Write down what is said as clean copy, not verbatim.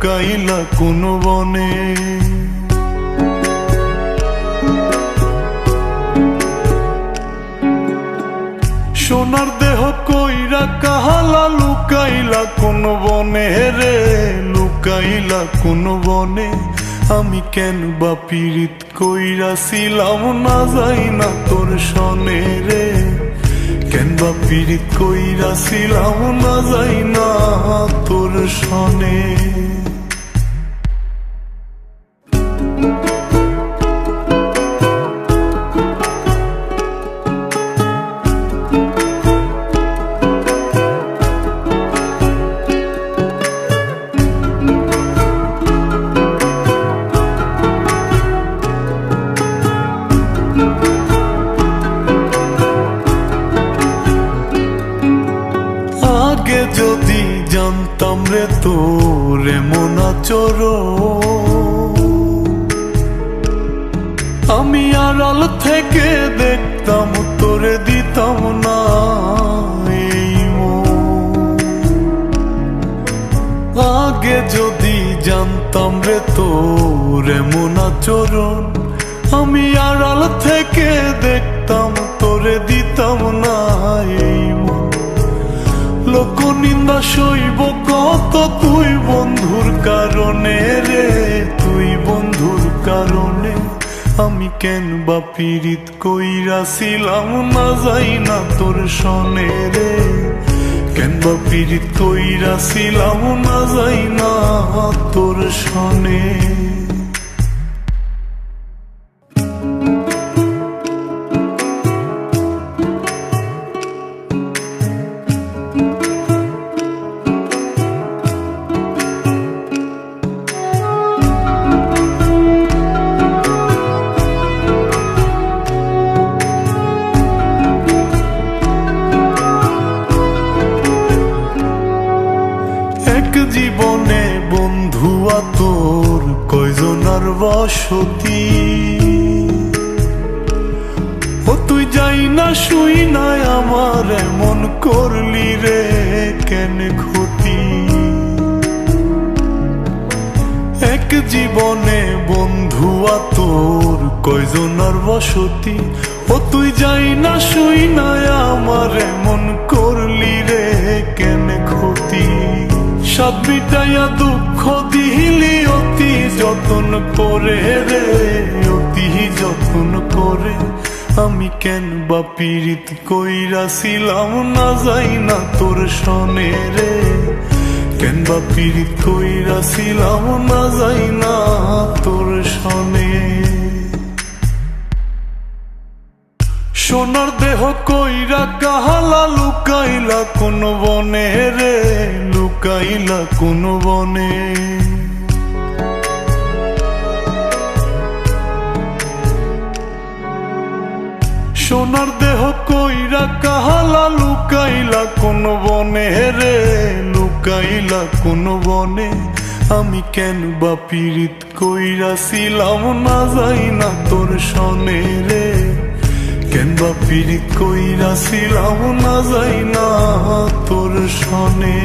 লুকাইলা কোন বনে। সোনার দেহ কইরা কাহালা লুকাইলা কোন বনে রে, লুকাইলা কোন বনে। আমি কেন বা পীড়িত কইরাছিলাম না যাই না তোর সনে রে, কেন বা পীড়িত কইরাছিলাম না যাই না তোর সনে। আগে যদি জানতাম রে তোর এমন আচরণ, আমি আড়াল থেকে দেখতাম তোরে দিতাম না এই মন। আগে যদি জানতাম রে তোর এমন আচরণ, আমি আড়াল থেকে দেখতাম তোরে দিতাম না এই মন। লোক নিন্দা সইব কত তুই বন্ধুর কারণে রে, তুই বন্ধুর কারণে। আমি কেন বা পীড়িত কইরাছিলাম না যাই না তোর সনে রে, কেন বা পীড়িত কইরাছিলাম না যাই না তোর সনে। জীবনে বন্ধুয়া তোর কয়জনার বসতি, ও তুই যাই না শুই নাই আমার এমন করলি রে কেন ক্ষতি। এক জীবনে বন্ধুয়া তোর কয়জনার বসতি, ও তুই যাই না শুই নাই আমার এমন করলি রে কেন ক্ষতি। সাত বিটাইয়া দুঃখ দিলি অতি যতন করে রে, অতি যতন করে। আমি কেন বা পীড়িত কইরাছিলাম না যাই না তোর সনে রে, কেন বা পীড়িত কইরাছিলাম না যাই না তোর সনে। সোনার দেহ কইরা কাহালা লুকাইলা কোন বনে রে, লুকাইলা কোন বনে। সোনার দেহ কইরা কাহালা লুকাইলা কোন বনে রে, লুকাইলা কোন বনে। আমি কেন বা পীড়িত কইরাছিলাম না যাই না তোর সনে রে, কেন বা পীড়িত কইরাছিলাম না যাই না তোর সনে।